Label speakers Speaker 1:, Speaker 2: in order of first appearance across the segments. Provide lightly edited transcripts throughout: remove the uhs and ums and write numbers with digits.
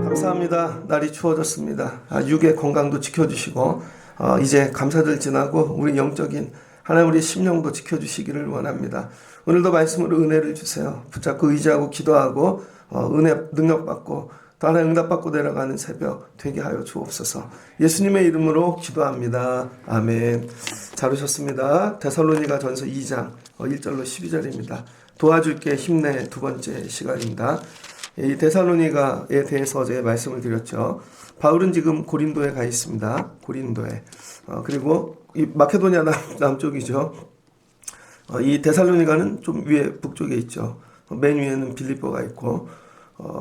Speaker 1: 감사합니다. 날이 추워졌습니다. 육의 건강도 지켜주시고 이제 감사절 지나고 우리 영적인 하나님 우리 심령도 지켜주시기를 원합니다. 오늘도 말씀으로 은혜를 주세요. 붙잡고 의지하고 기도하고 은혜 능력받고 또 하나님 응답받고 내려가는 새벽 되게 하여 주옵소서. 예수님의 이름으로 기도합니다. 아멘. 잘 오셨습니다. 데살로니가 전서 2장 1절로 12절입니다. 도와줄게 힘내 두 번째 시간입니다. 이 데살로니가에 대해서 어제 말씀을 드렸죠. 바울은 지금 고린도에 가 있습니다. 고린도에. 그리고 이 마케도니아 남쪽이죠. 이 데살로니가는 좀 위에 북쪽에 있죠. 맨 위에는 빌립보가 있고,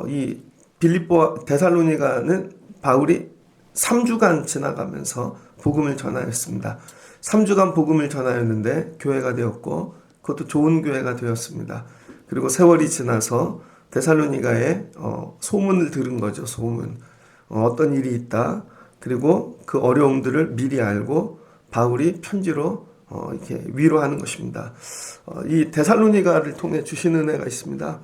Speaker 1: 이 빌립보 데살로니가는 바울이 3주간 지나가면서 복음을 전하였습니다. 3주간 복음을 전하였는데 교회가 되었고, 그것도 좋은 교회가 되었습니다. 그리고 세월이 지나서 데살로니가에 소문을 들은 거죠. 소문. 어떤 일이 있다. 그리고 그 어려움들을 미리 알고 바울이 편지로 이렇게 위로하는 것입니다. 이 데살로니가를 통해 주신 은혜가 있습니다.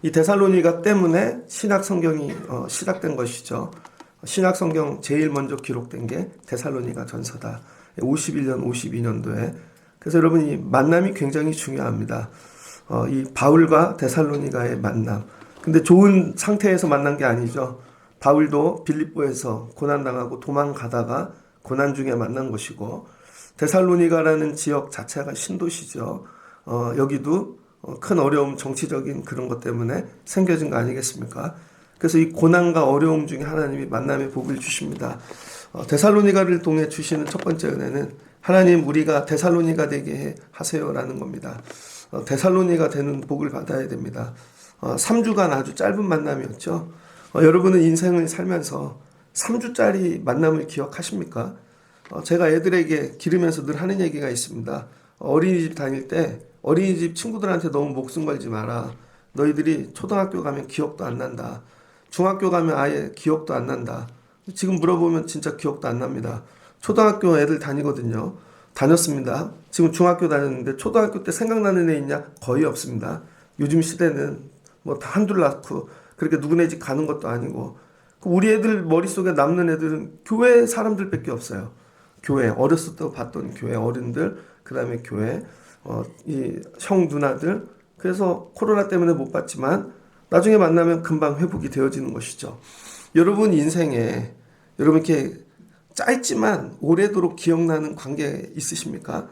Speaker 1: 이 데살로니가 때문에 신약 성경이 시작된 것이죠. 신약 성경 제일 먼저 기록된 게 데살로니가 전서다. 51년, 52년도에. 그래서 여러분 이 만남이 굉장히 중요합니다. 이 바울과 데살로니가의 만남. 근데 좋은 상태에서 만난 게 아니죠. 바울도 빌립보에서 고난당하고 도망가다가 고난 중에 만난 것이고, 데살로니가라는 지역 자체가 신도시죠. 여기도 큰 어려움, 정치적인 그런 것 때문에 생겨진 거 아니겠습니까? 그래서 이 고난과 어려움 중에 하나님이 만남의 복을 주십니다. 데살로니가를 통해 주시는 첫 번째 은혜는 하나님 우리가 데살로니가 되게 하세요라는 겁니다. 데살로니가 되는 복을 받아야 됩니다. 3주간 아주 짧은 만남이었죠. 여러분은 인생을 살면서 3주짜리 만남을 기억하십니까? 제가 애들에게 기르면서 늘 하는 얘기가 있습니다. 어린이집 다닐 때 어린이집 친구들한테 너무 목숨 걸지 마라. 너희들이 초등학교 가면 기억도 안 난다. 중학교 가면 아예 기억도 안 난다. 지금 물어보면 진짜 기억도 안 납니다. 초등학교 애들 다니거든요. 다녔습니다. 지금 중학교 다녔는데 초등학교 때 생각나는 애 있냐? 거의 없습니다. 요즘 시대는 뭐 다 한둘 낳고 그렇게 누구네 집 가는 것도 아니고, 우리 애들 머릿속에 남는 애들은 교회 사람들밖에 없어요. 교회, 어렸을 때 봤던 교회 어른들, 그 다음에 교회, 이 형 누나들. 그래서 코로나 때문에 못 봤지만 나중에 만나면 금방 회복이 되어지는 것이죠. 여러분 인생에 여러분 이렇게 짧지만 오래도록 기억나는 관계 있으십니까?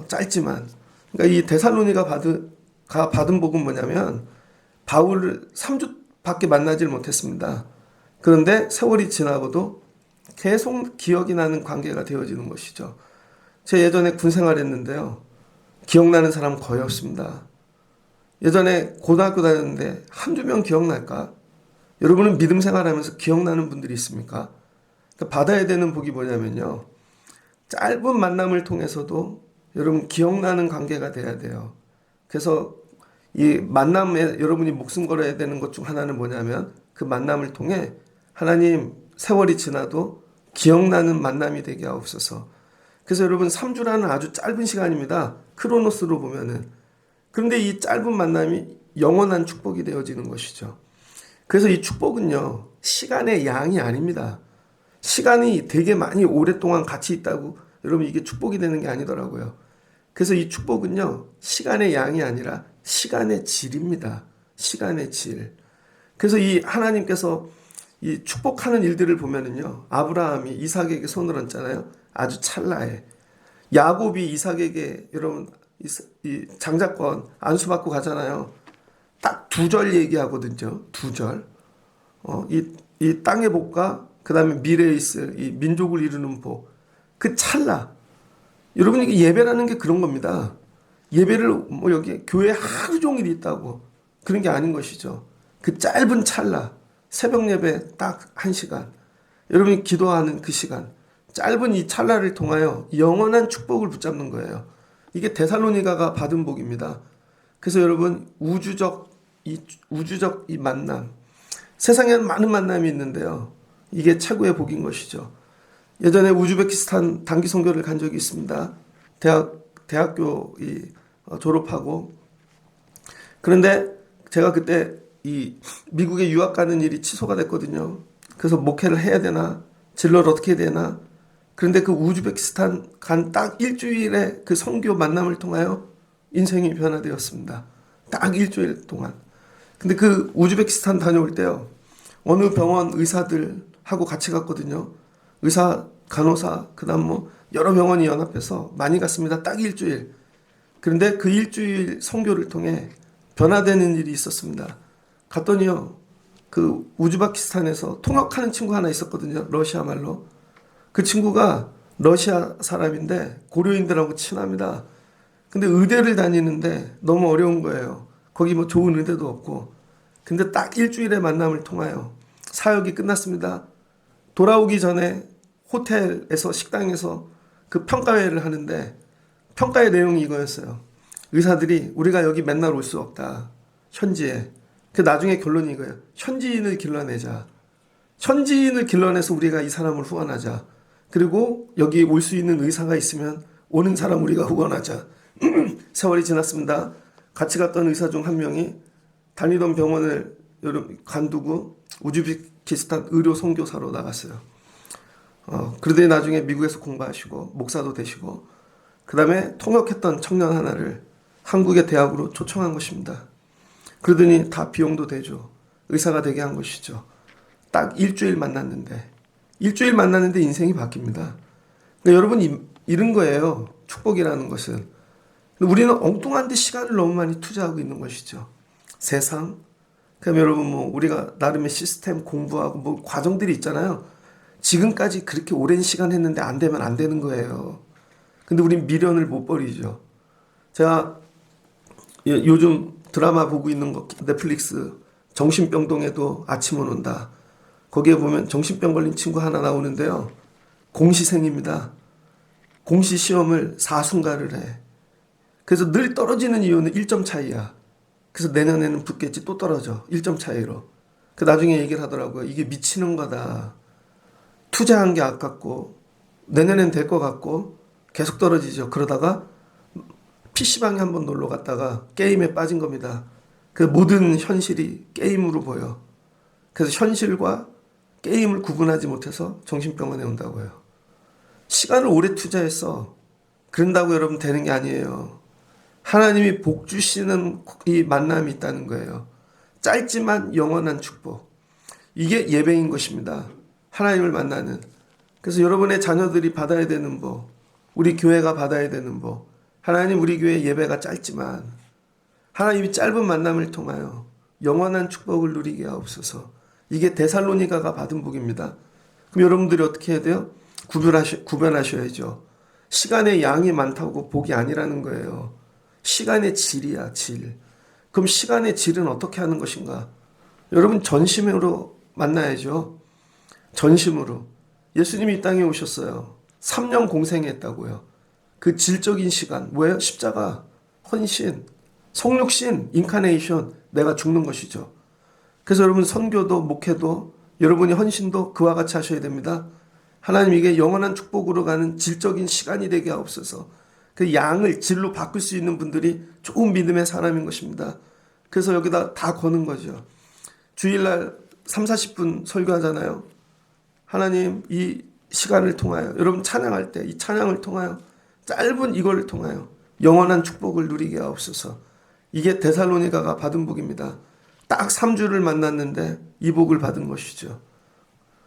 Speaker 1: 짧지만. 그러니까 이 데살로니가 받은 복은 뭐냐면 바울을 3주밖에 만나질 못했습니다. 그런데 세월이 지나고도 계속 기억이 나는 관계가 되어지는 것이죠. 제 예전에 군 생활했는데요. 기억나는 사람 거의 없습니다. 예전에 고등학교 다녔는데 한두 명 기억날까? 여러분은 믿음 생활하면서 기억나는 분들이 있습니까? 그러니까 받아야 되는 복이 뭐냐면요. 짧은 만남을 통해서도 여러분 기억나는 관계가 돼야 돼요. 그래서 이 만남에 여러분이 목숨 걸어야 되는 것 중 하나는 뭐냐면 그 만남을 통해 하나님 세월이 지나도 기억나는 만남이 되게 하옵소서. 그래서 여러분 3주라는 아주 짧은 시간입니다. 크로노스로 보면은. 그런데 이 짧은 만남이 영원한 축복이 되어지는 것이죠. 그래서 이 축복은요. 시간의 양이 아닙니다. 시간이 되게 많이 오랫동안 같이 있다고 여러분 이게 축복이 되는 게 아니더라고요. 그래서 이 축복은요. 시간의 양이 아니라 시간의 질입니다. 시간의 질. 그래서 이 하나님께서 이 축복하는 일들을 보면은요. 아브라함이 이삭에게 손을 얹잖아요. 아주 찰나에. 야곱이 이삭에게 여러분 이 장자권 안수받고 가잖아요. 딱 2절 얘기하거든요. 2절. 이 땅의 복과 그 다음에 미래에 있을 이 민족을 이루는 복. 그 찰나. 여러분 이게 예배라는 게 그런 겁니다. 예배를 뭐 여기 교회에 하루 종일 있다고 그런 게 아닌 것이죠. 그 짧은 찰나. 새벽 예배 딱 1시간. 여러분이 기도하는 그 시간. 짧은 이 찰나를 통하여 영원한 축복을 붙잡는 거예요. 이게 데살로니가가 받은 복입니다. 그래서 여러분 우주적 이 만남. 세상에는 많은 만남이 있는데요. 이게 최고의 복인 것이죠. 예전에 우즈베키스탄 단기 선교를 간 적이 있습니다. 대학교 졸업하고. 그런데 제가 그때 이 미국에 유학 가는 일이 취소가 됐거든요. 그래서 목회를 해야 되나, 진로를 어떻게 해야 되나. 그런데 그 우즈베키스탄 간 딱 일주일의 그 선교 만남을 통하여 인생이 변화되었습니다. 딱 일주일 동안. 근데 그 우즈베키스탄 다녀올 때요, 어느 병원 의사들하고 같이 갔거든요. 의사, 간호사, 그다음 뭐 여러 병원이 연합해서 많이 갔습니다. 딱 일주일. 그런데 그 일주일 선교를 통해 변화되는 일이 있었습니다. 갔더니요, 그 우즈베키스탄에서 통역하는 친구 하나 있었거든요. 러시아 말로. 그 친구가 러시아 사람인데 고려인들하고 친합니다. 근데 의대를 다니는데 너무 어려운 거예요. 거기 뭐 좋은 의대도 없고. 근데 딱 일주일의 만남을 통하여 사역이 끝났습니다. 돌아오기 전에 호텔에서 식당에서 그 평가회를 하는데 평가의 내용이 이거였어요. 의사들이 우리가 여기 맨날 올 수 없다. 현지에. 그 나중에 결론이 이거예요. 현지인을 길러내자. 현지인을 길러내서 우리가 이 사람을 후원하자. 그리고 여기 올 수 있는 의사가 있으면 오는 사람 우리가 후원하자. 세월이 지났습니다. 같이 갔던 의사 중 한 명이 다니던 병원을 관두고 우즈베키스탄 의료 선교사로 나갔어요. 그러더니 나중에 미국에서 공부하시고 목사도 되시고, 그 다음에 통역했던 청년 하나를 한국의 대학으로 초청한 것입니다. 그러더니 다 비용도 대죠. 의사가 되게 한 것이죠. 딱 일주일 만났는데 인생이 바뀝니다. 그러니까 여러분, 이런 거예요. 축복이라는 것은. 우리는 엉뚱한 데 시간을 너무 많이 투자하고 있는 것이죠. 세상. 그럼 여러분, 뭐 우리가 나름의 시스템 공부하고 뭐 과정들이 있잖아요. 지금까지 그렇게 오랜 시간 했는데 안 되면 안 되는 거예요. 근데 우린 미련을 못 버리죠. 제가 요즘 드라마 보고 있는 거, 넷플릭스 정신병동에도 아침은 온다. 거기에 보면 정신병 걸린 친구 하나 나오는데요. 공시생입니다. 공시 시험을 4순가를 해. 그래서 늘 떨어지는 이유는 1점 차이야. 그래서 내년에는 붙겠지, 또 떨어져. 1점 차이로. 그 나중에 얘기를 하더라고요. 이게 미치는 거다. 투자한 게 아깝고 내년엔 될 것 같고 계속 떨어지죠. 그러다가 PC방에 한번 놀러 갔다가 게임에 빠진 겁니다. 그 모든 현실이 게임으로 보여. 그래서 현실과 게임을 구분하지 못해서 정신병원에 온다고요. 시간을 오래 투자해서 그런다고 여러분 되는 게 아니에요. 하나님이 복 주시는 이 만남이 있다는 거예요. 짧지만 영원한 축복. 이게 예배인 것입니다. 하나님을 만나는. 그래서 여러분의 자녀들이 받아야 되는 복, 우리 교회가 받아야 되는 복. 하나님, 우리 교회 예배가 짧지만 하나님이 짧은 만남을 통하여 영원한 축복을 누리게 하옵소서. 이게 데살로니가가 받은 복입니다. 그럼 여러분들이 어떻게 해야 돼요? 구별하셔야죠. 시간의 양이 많다고 복이 아니라는 거예요. 시간의 질이야, 질. 그럼 시간의 질은 어떻게 하는 것인가? 여러분, 전심으로 만나야죠. 전심으로. 예수님이 이 땅에 오셨어요. 3년 공생했다고요. 그 질적인 시간, 뭐예요? 십자가, 헌신, 성육신, 인카네이션, 내가 죽는 것이죠. 그래서 여러분, 선교도 목회도 여러분이 헌신도 그와 같이 하셔야 됩니다. 하나님, 이게 영원한 축복으로 가는 질적인 시간이 되게 하옵소서. 그 양을 질로 바꿀 수 있는 분들이 좋은 믿음의 사람인 것입니다. 그래서 여기다 다 거는 거죠. 주일날 3, 40분 설교하잖아요. 하나님, 이 시간을 통하여, 여러분 찬양할 때 이 찬양을 통하여, 짧은 이걸 통하여 영원한 축복을 누리게 하옵소서. 이게 데살로니가가 받은 복입니다. 딱 3주를 만났는데 이 복을 받은 것이죠.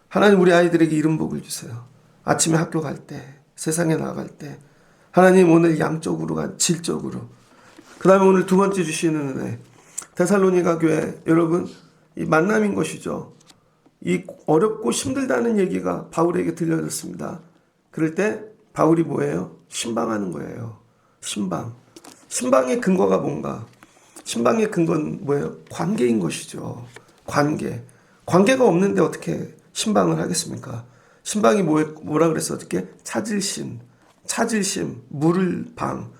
Speaker 1: 하나님, 우리 아이들에게 이런 복을 주세요. 아침에 학교 갈 때, 세상에 나갈 때, 하나님 오늘 양적으로 질적으로. 그 다음에 오늘 두 번째 주시는 은혜, 데살로니가 교회 여러분, 이 만남인 것이죠. 이 어렵고 힘들다는 얘기가 바울에게 들려졌습니다. 그럴 때 바울이 뭐예요? 신방하는 거예요. 신방의 근거가 뭔가? 신방의 근거는 뭐예요? 관계인 것이죠. 관계가 없는데 어떻게 신방을 하겠습니까? 신방이 뭐라 그랬어? 어떻게? 찾을심, 물을 방.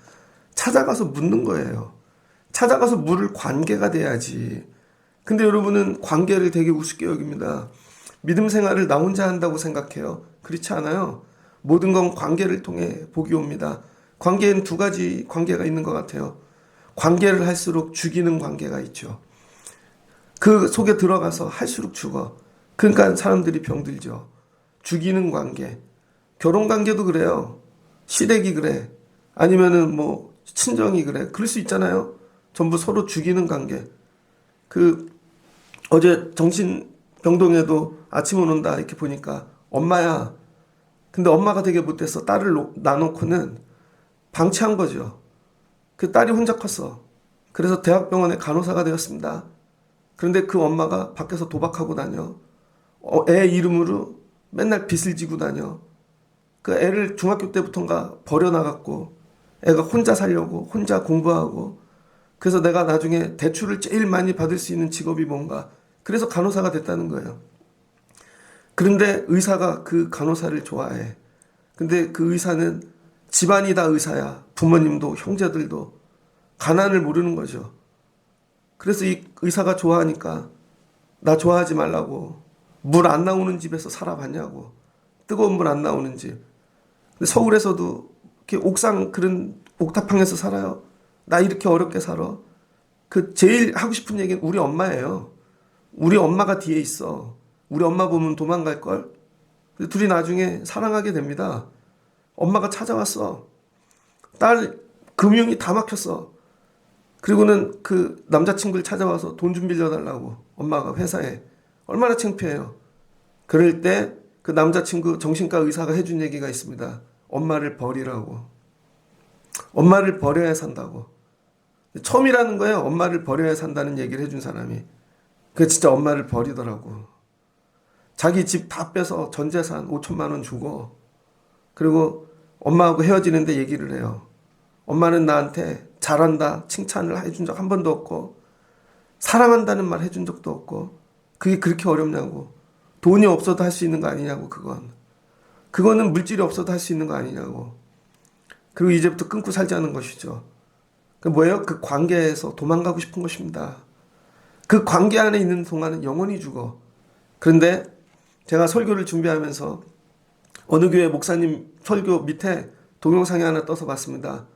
Speaker 1: 찾아가서 묻는 거예요. 찾아가서 물을 관계가 돼야지. 근데 여러분은 관계를 되게 우습게 여깁니다. 믿음 생활을 나 혼자 한다고 생각해요. 그렇지 않아요. 모든 건 관계를 통해 복이 옵니다. 관계엔 두 가지 관계가 있는 것 같아요. 관계를 할수록 죽이는 관계가 있죠. 그 속에 들어가서 할수록 죽어. 그러니까 사람들이 병들죠. 죽이는 관계. 결혼 관계도 그래요. 시댁이 그래. 아니면은 뭐 친정이 그래. 그럴 수 있잖아요. 전부 서로 죽이는 관계. 그 어제 정신병동에도 아침 오는다 이렇게 보니까 엄마야. 근데 엄마가 되게 못돼서 딸을 놔놓고는 방치한 거죠. 그 딸이 혼자 컸어. 그래서 대학병원에 간호사가 되었습니다. 그런데 그 엄마가 밖에서 도박하고 다녀. 애 이름으로 맨날 빚을 지고 다녀. 그 애를 중학교 때부터인가 버려나갔고 애가 혼자 살려고 혼자 공부하고 그래서 내가 나중에 대출을 제일 많이 받을 수 있는 직업이 뭔가 그래서 간호사가 됐다는 거예요. 그런데 의사가 그 간호사를 좋아해. 근데 그 의사는 집안이 다 의사야. 부모님도 형제들도 가난을 모르는 거죠. 그래서 이 의사가 좋아하니까 나 좋아하지 말라고 물 안 나오는 집에서 살아봤냐고 뜨거운 물 안 나오는 집. 근데 서울에서도 이렇게 옥상 그런 옥탑방에서 살아요. 나 이렇게 어렵게 살아. 그 제일 하고 싶은 얘기는 우리 엄마예요. 우리 엄마가 뒤에 있어. 우리 엄마 보면 도망갈 걸. 둘이 나중에 사랑하게 됩니다. 엄마가 찾아왔어. 딸 금융이 다 막혔어. 그리고는 그 남자친구를 찾아와서 돈 좀 빌려달라고 엄마가 회사에. 얼마나 창피해요. 그럴 때 그 남자친구 정신과 의사가 해준 얘기가 있습니다. 엄마를 버리라고. 엄마를 버려야 산다고. 처음이라는 거예요. 엄마를 버려야 산다는 얘기를 해준 사람이. 그 진짜 엄마를 버리더라고. 자기 집 다 빼서 전 재산 5천만 원 주고 그리고 엄마하고 헤어지는데 얘기를 해요. 엄마는 나한테 잘한다 칭찬을 해준 적 한 번도 없고 사랑한다는 말 해준 적도 없고 그게 그렇게 어렵냐고. 돈이 없어도 할 수 있는 거 아니냐고 그건. 그거는 물질이 없어도 할 수 있는 거 아니냐고. 그리고 이제부터 끊고 살자는 것이죠. 그 뭐예요? 그 관계에서 도망가고 싶은 것입니다. 그 관계 안에 있는 동안은 영원히 죽어. 그런데 제가 설교를 준비하면서 어느 교회 목사님 설교 밑에 동영상이 하나 떠서 봤습니다.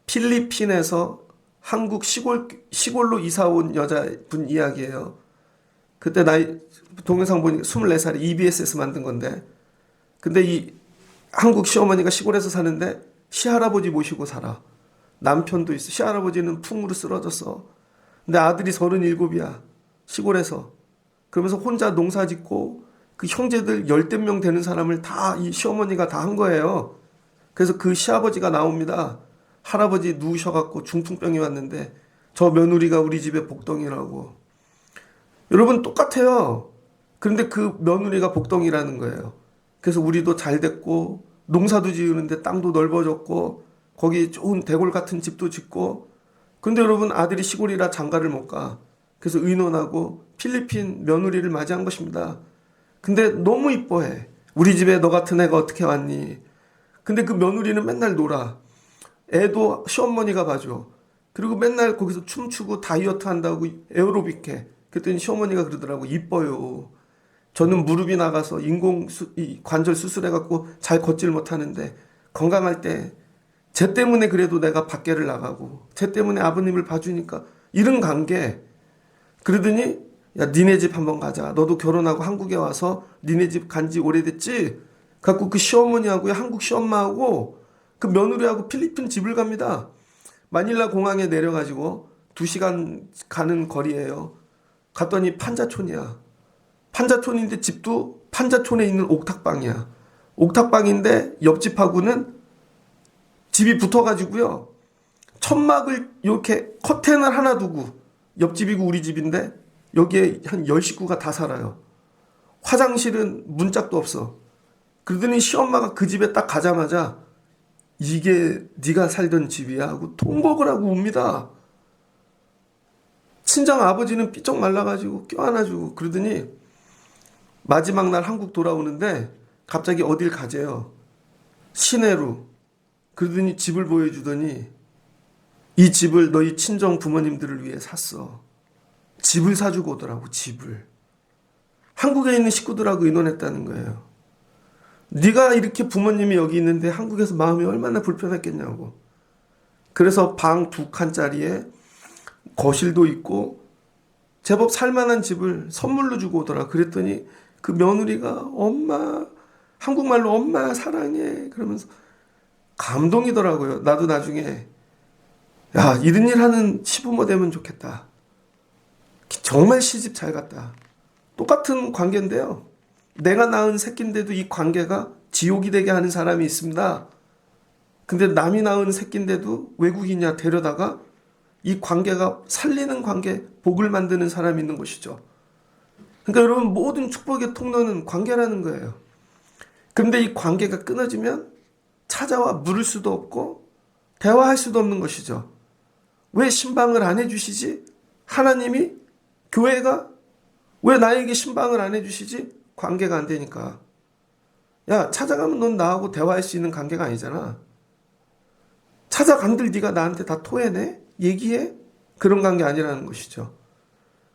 Speaker 1: 필리핀에서 한국 시골로 이사 온 여자분 이야기예요. 그때 나이 동영상 보니까 24살에 EBS에서 만든 건데 근데 이 한국 시어머니가 시골에서 사는데 시할아버지 모시고 살아. 남편도 있어. 시할아버지는 풍으로 쓰러졌어. 근데 아들이 37이야. 시골에서. 그러면서 혼자 농사 짓고 그 형제들 10명 되는 사람을 다 이 시어머니가 다 한 거예요. 그래서 그 시아버지가 나옵니다. 할아버지 누우셔갖고 중풍병이 왔는데 저 며느리가 우리 집에 복덩이라고. 여러분 똑같아요. 그런데 그 며느리가 복덩이라는 거예요. 그래서 우리도 잘 됐고 농사도 지으는데 땅도 넓어졌고 거기 좋은 대골 같은 집도 짓고 근데 여러분 아들이 시골이라 장가를 못 가. 그래서 의논하고 필리핀 며느리를 맞이한 것입니다. 근데 너무 이뻐해. 우리 집에 너 같은 애가 어떻게 왔니? 근데 그 며느리는 맨날 놀아. 애도 시어머니가 봐줘. 그리고 맨날 거기서 춤추고 다이어트 한다고 에어로빅 해. 그랬더니 시어머니가 그러더라고. 이뻐요. 저는 무릎이 나가서 이 관절 수술해갖고 잘 걷질 못하는데 건강할 때 쟤 때문에 그래도 내가 밖에를 나가고 쟤 때문에 아버님을 봐주니까 이런 관계. 그러더니 야 니네 집 한번 가자. 너도 결혼하고 한국에 와서 니네 집 간지 오래됐지? 갖고 그 시어머니하고 한국 시엄마하고 그 며느리하고 필리핀 집을 갑니다. 마닐라 공항에 내려가지고 2시간 가는 거리예요. 갔더니 판자촌이야. 판자촌인데 집도 판자촌에 있는 옥탑방이야. 옥탑방인데 옆집하고는 집이 붙어가지고요. 천막을 이렇게 커튼을 하나 두고 옆집이고 우리 집인데 여기에 한 10식구가 다 살아요. 화장실은 문짝도 없어. 그러더니 시엄마가 그 집에 딱 가자마자 이게 네가 살던 집이야 하고 통곡을 하고 웁니다. 친정 아버지는 삐쩍 말라가지고 껴안아주고 그러더니 마지막 날 한국 돌아오는데 갑자기 어딜 가재요. 시내로. 그러더니 집을 보여주더니 이 집을 너희 친정 부모님들을 위해 샀어. 집을 사주고 오더라고. 집을. 한국에 있는 식구들하고 의논했다는 거예요. 네가 이렇게 부모님이 여기 있는데 한국에서 마음이 얼마나 불편했겠냐고. 그래서 방 2칸짜리에 거실도 있고 제법 살만한 집을 선물로 주고 오더라. 그랬더니 그 며느리가 엄마, 한국말로 엄마 사랑해 그러면서 감동이더라고요. 나도 나중에 야, 이런 일 하는 시부모 되면 좋겠다. 정말 시집 잘 갔다. 똑같은 관계인데요. 내가 낳은 새끼인데도 이 관계가 지옥이 되게 하는 사람이 있습니다. 근데 남이 낳은 새끼인데도 외국인이야 데려다가 이 관계가 살리는 관계, 복을 만드는 사람이 있는 것이죠. 그러니까 여러분, 모든 축복의 통로는 관계라는 거예요. 그런데 이 관계가 끊어지면 찾아와 물을 수도 없고 대화할 수도 없는 것이죠. 왜 신방을 안 해주시지? 하나님이, 교회가 왜 나에게 신방을 안 해주시지? 관계가 안 되니까. 야, 찾아가면 넌 나하고 대화할 수 있는 관계가 아니잖아. 찾아간들 네가 나한테 다 토해내? 얘기해? 그런 관계 아니라는 것이죠.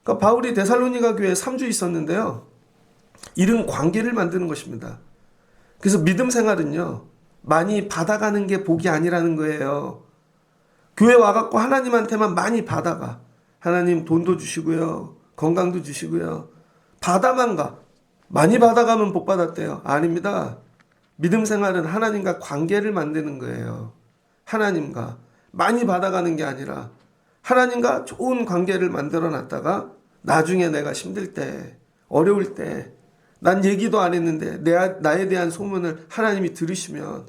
Speaker 1: 그러니까 바울이 데살로니가 교회에 3주 있었는데요. 이런 관계를 만드는 것입니다. 그래서 믿음 생활은요, 많이 받아가는 게 복이 아니라는 거예요. 교회 와갖고 하나님한테만 많이 받아가. 하나님 돈도 주시고요. 건강도 주시고요. 받아만 가. 많이 받아가면 복 받았대요. 아닙니다. 믿음 생활은 하나님과 관계를 만드는 거예요. 하나님과 많이 받아가는 게 아니라 하나님과 좋은 관계를 만들어 놨다가 나중에 내가 힘들 때, 어려울 때, 난 얘기도 안 했는데 나에 대한 소문을 하나님이 들으시면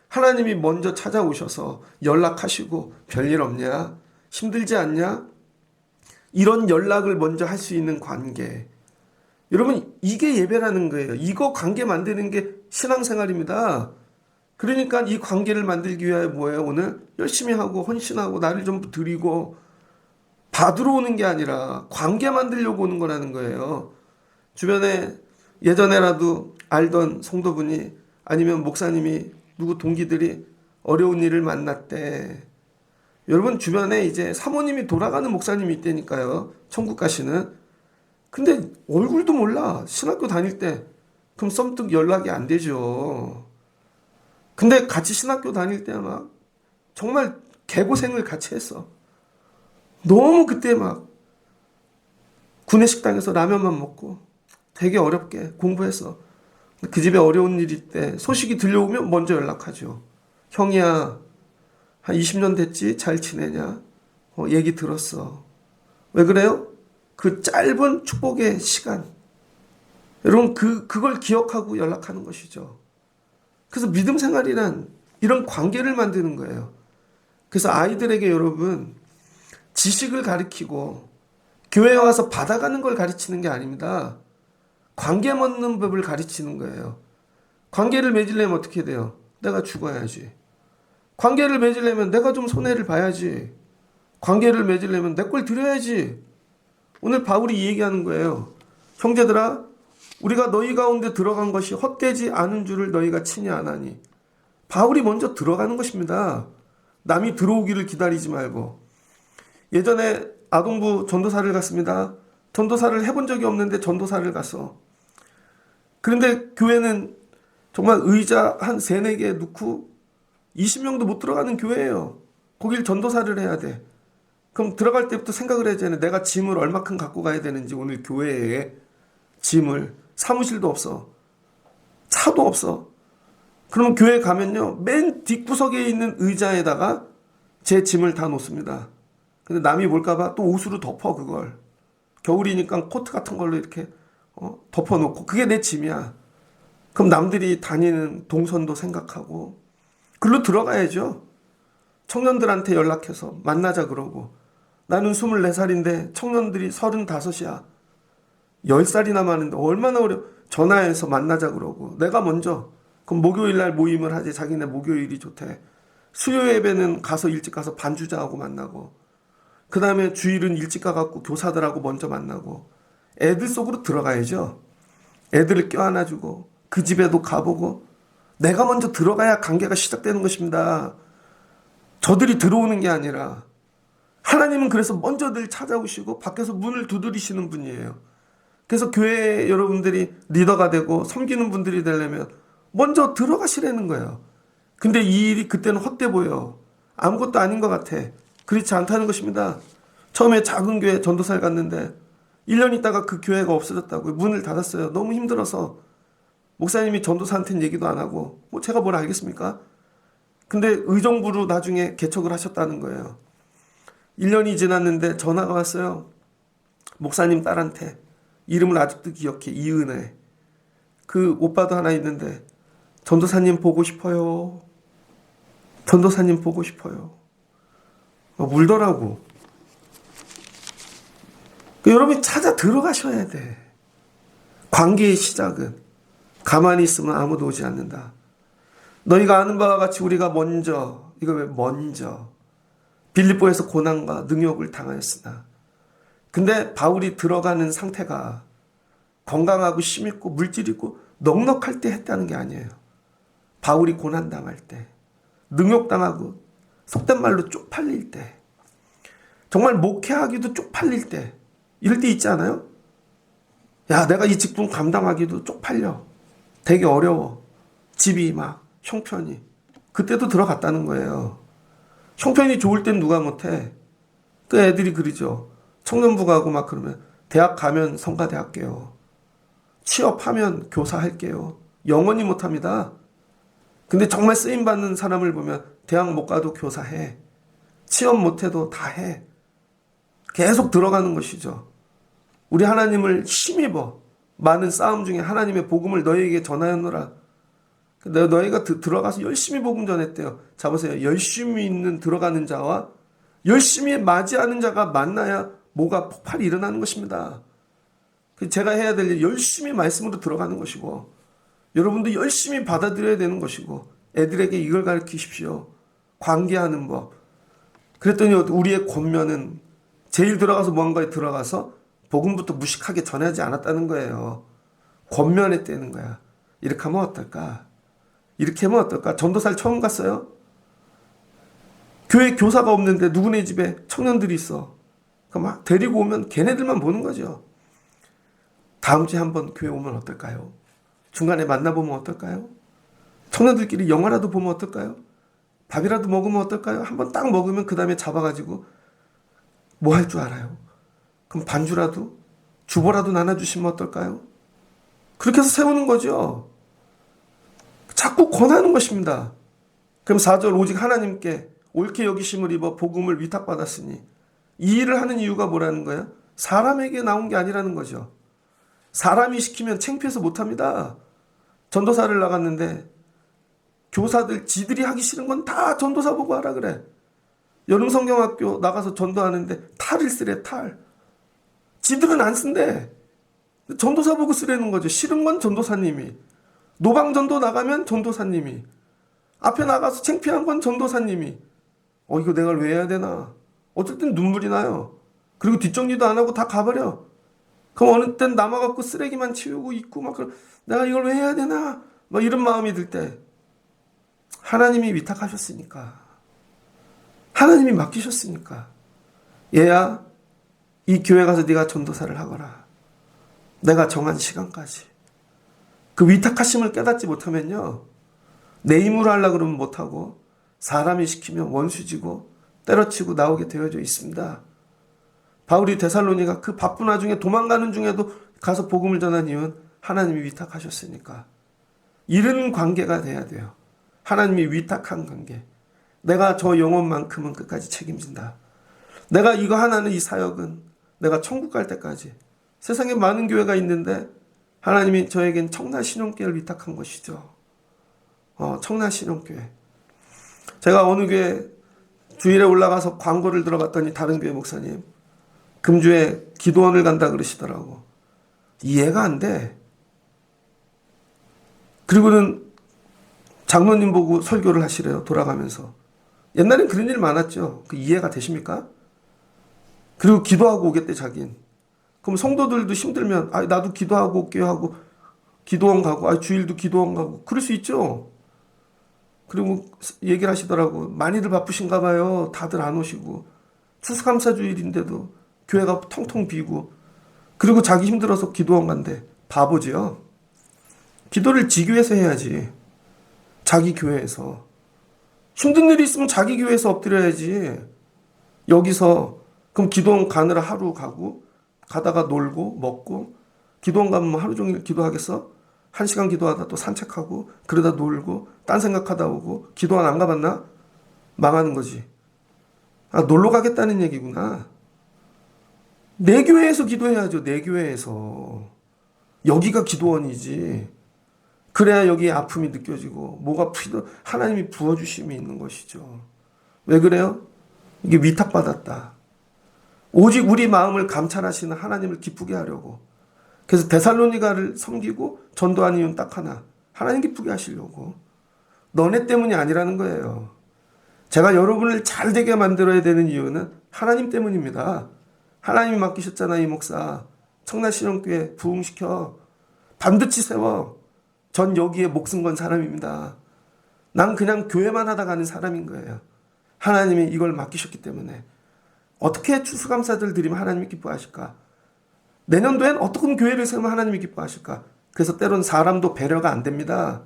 Speaker 1: 하나님이 먼저 찾아오셔서 연락하시고 별일 없냐? 힘들지 않냐? 이런 연락을 먼저 할 수 있는 관계. 여러분, 이게 예배라는 거예요. 이거 관계 만드는 게 신앙생활입니다. 그러니까 이 관계를 만들기 위하여 뭐예요? 오늘 열심히 하고 헌신하고 나를 좀 드리고 받으러 오는 게 아니라 관계 만들려고 오는 거라는 거예요. 주변에 예전에라도 알던 성도분이 아니면 목사님이 누구 동기들이 어려운 일을 만났대. 여러분, 주변에 이제 사모님이 돌아가는 목사님이 있다니까요. 천국 가시는. 근데 얼굴도 몰라. 신학교 다닐 때. 그럼 썸뜩 연락이 안 되죠. 근데 같이 신학교 다닐 때 막 정말 개고생을 같이 했어. 너무 그때 막 구내식당에서 라면만 먹고 되게 어렵게 공부했어. 그 집에 어려운 일일 때 소식이 들려오면 먼저 연락하죠. 형이야, 한 20년 됐지? 잘 지내냐? 얘기 들었어. 왜 그래요? 그 짧은 축복의 시간. 여러분, 그걸 기억하고 연락하는 것이죠. 그래서 믿음 생활이란 이런 관계를 만드는 거예요. 그래서 아이들에게 여러분, 지식을 가르치고 교회에 와서 받아가는 걸 가르치는 게 아닙니다. 관계 맺는 법을 가르치는 거예요. 관계를 맺으려면 어떻게 돼요? 내가 죽어야지. 관계를 맺으려면 내가 좀 손해를 봐야지. 관계를 맺으려면 내 걸 드려야지. 오늘 바울이 이 얘기하는 거예요. 형제들아, 우리가 너희 가운데 들어간 것이 헛되지 않은 줄을 너희가 친히 아나니. 바울이 먼저 들어가는 것입니다. 남이 들어오기를 기다리지 말고. 예전에 아동부 전도사를 갔습니다. 전도사를 해본 적이 없는데 전도사를 갔어. 그런데 교회는 정말 의자 한 3, 4개 놓고 20명도 못 들어가는 교회예요. 거길 전도사를 해야 돼. 그럼 들어갈 때부터 생각을 해야 되잖아요. 내가 짐을 얼마큼 갖고 가야 되는지. 오늘 교회에 짐을. 사무실도 없어. 차도 없어. 그러면 교회 가면요, 맨 뒷구석에 있는 의자에다가 제 짐을 다 놓습니다. 근데 남이 볼까봐 또 옷으로 덮어. 그걸 겨울이니까 코트 같은 걸로 이렇게 덮어놓고, 그게 내 짐이야. 그럼 남들이 다니는 동선도 생각하고 글로 들어가야죠. 청년들한테 연락해서 만나자 그러고. 나는 24살인데 청년들이 35이야 10살이나 많은데 얼마나 전화해서 만나자 그러고. 내가 먼저 그럼 목요일날 모임을 하지. 자기네 목요일이 좋대. 수요 예배는 가서 일찍 가서 반주자하고 만나고, 그 다음에 주일은 일찍 가갖고 교사들하고 먼저 만나고. 애들 속으로 들어가야죠. 애들을 껴안아주고 그 집에도 가보고. 내가 먼저 들어가야 관계가 시작되는 것입니다. 저들이 들어오는 게 아니라. 하나님은 그래서 먼저 늘 찾아오시고 밖에서 문을 두드리시는 분이에요. 그래서 교회 여러분들이 리더가 되고 섬기는 분들이 되려면 먼저 들어가시라는 거예요. 근데 이 일이 그때는 헛돼 보여. 아무것도 아닌 것 같아. 그렇지 않다는 것입니다. 처음에 작은 교회 전도사를 갔는데 1년 있다가 그 교회가 없어졌다고요. 문을 닫았어요. 너무 힘들어서. 목사님이 전도사한테는 얘기도 안 하고 뭐 제가 뭘 알겠습니까? 근데 의정부로 나중에 개척을 하셨다는 거예요. 1년이 지났는데 전화가 왔어요. 목사님 딸한테. 이름을 아직도 기억해. 이은혜. 그 오빠도 하나 있는데 전도사님 보고 싶어요. 전도사님 보고 싶어요. 울더라고. 여러분이 찾아 들어가셔야 돼. 관계의 시작은 가만히 있으면 아무도 오지 않는다. 너희가 아는 바와 같이 우리가 먼저, 이거 왜 먼저 빌립보에서 고난과 능욕을 당하였으나, 근데 바울이 들어가는 상태가 건강하고 힘있고 물질 있고 넉넉할 때 했다는 게 아니에요. 바울이 고난당할 때, 능욕당하고 속된 말로 쪽팔릴 때, 정말 목회하기도 쪽팔릴 때, 이럴 때 있지 않아요? 야, 내가 이 직분 감당하기도 쪽팔려. 되게 어려워. 집이 막 형편이. 그때도 들어갔다는 거예요. 형편이 좋을 땐 누가 못해. 그 애들이 그러죠. 청년부 가고 막 그러면 대학 가면 성가대 할게요. 취업하면 교사 할게요. 영원히 못합니다. 근데 정말 쓰임받는 사람을 보면 대학 못 가도 교사해. 취업 못해도 다 해. 계속 들어가는 것이죠. 우리 하나님을 힘입어. 많은 싸움 중에 하나님의 복음을 너희에게 전하였노라. 너희가 들어가서 열심히 복음 전했대요. 자 보세요. 열심히 있는 들어가는 자와 열심히 맞이하는 자가 만나야 뭐가 폭발이 일어나는 것입니다. 제가 해야 될 일 열심히 말씀으로 들어가는 것이고, 여러분도 열심히 받아들여야 되는 것이고, 애들에게 이걸 가르치십시오. 관계하는 법. 그랬더니 우리의 권면은 제일 들어가서 뭔가에 들어가서 복음부터 무식하게 전하지 않았다는 거예요. 권면했다는 거야. 이렇게 하면 어떨까? 이렇게 하면 어떨까? 전도사를 처음 갔어요. 교회 교사가 없는데 누구네 집에 청년들이 있어. 막 데리고 오면 걔네들만 보는 거죠. 다음 주에 한번 교회 오면 어떨까요? 중간에 만나보면 어떨까요? 청년들끼리 영화라도 보면 어떨까요? 밥이라도 먹으면 어떨까요? 한번 딱 먹으면 그 다음에 잡아가지고 뭐 할 줄 알아요? 그럼 반주라도 주보라도 나눠주시면 어떨까요? 그렇게 해서 세우는 거죠. 자꾸 권하는 것입니다. 그럼 4절 오직 하나님께 옳게 여기심을 입어 복음을 위탁받았으니, 이 일을 하는 이유가 뭐라는 거야? 사람에게 나온 게 아니라는 거죠. 사람이 시키면 창피해서 못합니다. 전도사를 나갔는데 교사들 지들이 하기 싫은 건 다 전도사 보고 하라 그래. 여름성경학교 나가서 전도하는데 탈을 쓰래. 탈. 지들은 안 쓴대. 전도사 보고 쓰라는 거죠. 싫은 건 전도사님이. 노방전도 나가면 전도사님이. 앞에 나가서 창피한 건 전도사님이. 이거 내가 왜 해야 되나. 어쩔 땐 눈물이 나요. 그리고 뒷정리도 안 하고 다 가버려. 그럼 어느 땐 남아갖고 쓰레기만 치우고 있고 막 내가 이걸 왜 해야 되나. 막 이런 마음이 들 때 하나님이 위탁하셨으니까. 하나님이 맡기셨으니까. 얘야, 이 교회 가서 네가 전도사를 하거라. 내가 정한 시간까지. 그 위탁하심을 깨닫지 못하면요, 내 힘으로 하려고 그러면 못하고 사람이 시키면 원수지고 때려치고 나오게 되어져 있습니다. 바울이 데살로니가 그 바쁜 와중에 도망가는 중에도 가서 복음을 전한 이유는 하나님이 위탁하셨으니까. 이런 관계가 돼야 돼요. 하나님이 위탁한 관계. 내가 저 영혼만큼은 끝까지 책임진다. 내가 이거 하나는, 이 사역은 내가 천국 갈 때까지. 세상에 많은 교회가 있는데 하나님이 저에겐 청라신용교회를 위탁한 것이죠. 청라신용교회. 제가 어느 교회 주일에 올라가서 광고를 들어봤더니 다른 교회 목사님 금주에 기도원을 간다 그러시더라고. 이해가 안 돼. 그리고는 장로님 보고 설교를 하시래요. 돌아가면서. 옛날엔 그런 일 많았죠. 그 이해가 되십니까? 그리고 기도하고 오겠대 자긴. 그럼 성도들도 힘들면 나도 기도하고 올게요 하고 기도원 가고 주일도 기도원 가고 그럴 수 있죠. 그리고 얘기를 하시더라고. 많이들 바쁘신가 봐요. 다들 안 오시고. 추수감사주일인데도 교회가 텅텅 비고. 그리고 자기 힘들어서 기도원 간대. 바보지요. 기도를 지교에서 해야지. 자기 교회에서. 힘든 일이 있으면 자기 교회에서 엎드려야지. 여기서 그럼 기도원 가느라 하루 가고 가다가 놀고 먹고, 기도원 가면 하루 종일 기도하겠어? 1시간 기도하다 또 산책하고 그러다 놀고 딴 생각하다 오고. 기도원 안 가봤나? 망하는 거지. 아, 놀러 가겠다는 얘기구나. 내 교회에서 기도해야죠. 내 교회에서. 여기가 기도원이지. 그래야 여기에 아픔이 느껴지고 뭐가 하나님이 부어주심이 있는 것이죠. 왜 그래요? 이게 위탁받았다. 오직 우리 마음을 감찰하시는 하나님을 기쁘게 하려고. 그래서 데살로니가를 섬기고 전도한 이유는 딱 하나. 하나님 기쁘게 하시려고. 너네 때문이 아니라는 거예요. 제가 여러분을 잘 되게 만들어야 되는 이유는 하나님 때문입니다. 하나님이 맡기셨잖아. 이 목사 청라신령교회 부흥시켜 반드시 세워. 전 여기에 목숨 건 사람입니다. 난 그냥 교회만 하다 가는 사람인 거예요. 하나님이 이걸 맡기셨기 때문에. 어떻게 추수감사절 드리면 하나님이 기뻐하실까? 내년도엔 어떤 교회를 세우면 하나님이 기뻐하실까? 그래서 때론 사람도 배려가 안 됩니다.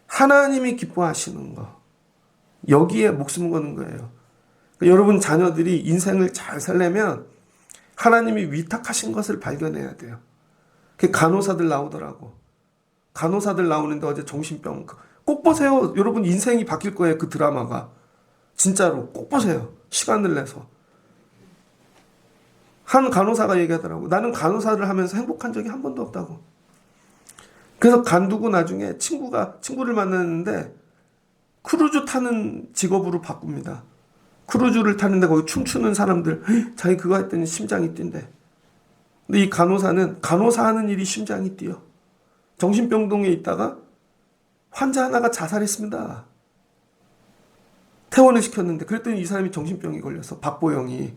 Speaker 1: 하나님이 기뻐하시는 거. 여기에 목숨 거는 거예요. 그러니까 여러분 자녀들이 인생을 잘 살려면 하나님이 위탁하신 것을 발견해야 돼요. 간호사들 나오더라고. 간호사들 나오는데 어제 정신병. 꼭 보세요. 여러분 인생이 바뀔 거예요. 그 드라마가. 진짜로 꼭 보세요. 시간을 내서. 한 간호사가 얘기하더라고. 나는 간호사를 하면서 행복한 적이 한 번도 없다고. 그래서 간두고 나중에 친구를 만났는데 크루즈 타는 직업으로 바꿉니다. 크루즈를 타는데 거기 춤추는 사람들, 자기 그거 했더니 심장이 뛴대. 근데 이 간호사는 간호사하는 일이 심장이 뛰어. 정신병동에 있다가 환자 하나가 자살했습니다. 퇴원을 시켰는데 그랬더니 이 사람이 정신병이 걸려서 박보영이.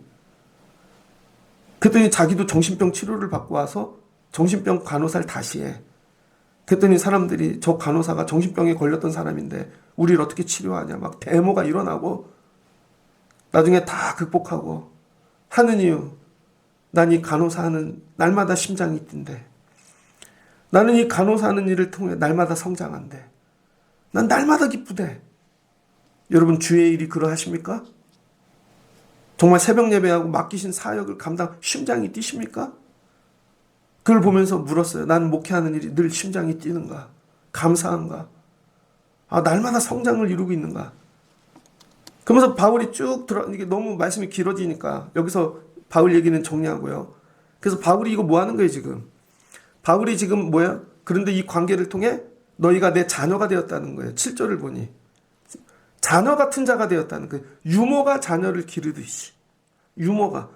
Speaker 1: 그랬더니 자기도 정신병 치료를 받고 와서 정신병 간호사를 다시 해. 그랬더니 사람들이 저 간호사가 정신병에 걸렸던 사람인데 우리를 어떻게 치료하냐 막 데모가 일어나고 나중에 다 극복하고 하는 이유. 난 이 간호사 하는 날마다 심장이 뛴대. 나는 이 간호사 하는 일을 통해 날마다 성장한대. 난 날마다 기쁘대. 여러분 주의 일이 그러하십니까? 정말 새벽 예배하고 맡기신 사역을 감당 심장이 뛰십니까? 그걸 보면서 물었어요. 나는 목회하는 일이 늘 심장이 뛰는가? 감사한가? 아, 날마다 성장을 이루고 있는가? 그러면서 바울이 이게 너무 말씀이 길어지니까 여기서 바울 얘기는 정리하고요. 그래서 바울이 이거 뭐 하는 거예요, 지금? 바울이 지금 뭐야? 그런데 이 관계를 통해 너희가 내 자녀가 되었다는 거예요. 7절을 보니. 자녀 같은 자가 되었다는 거예요. 유모가 자녀를 기르듯이. 유모가.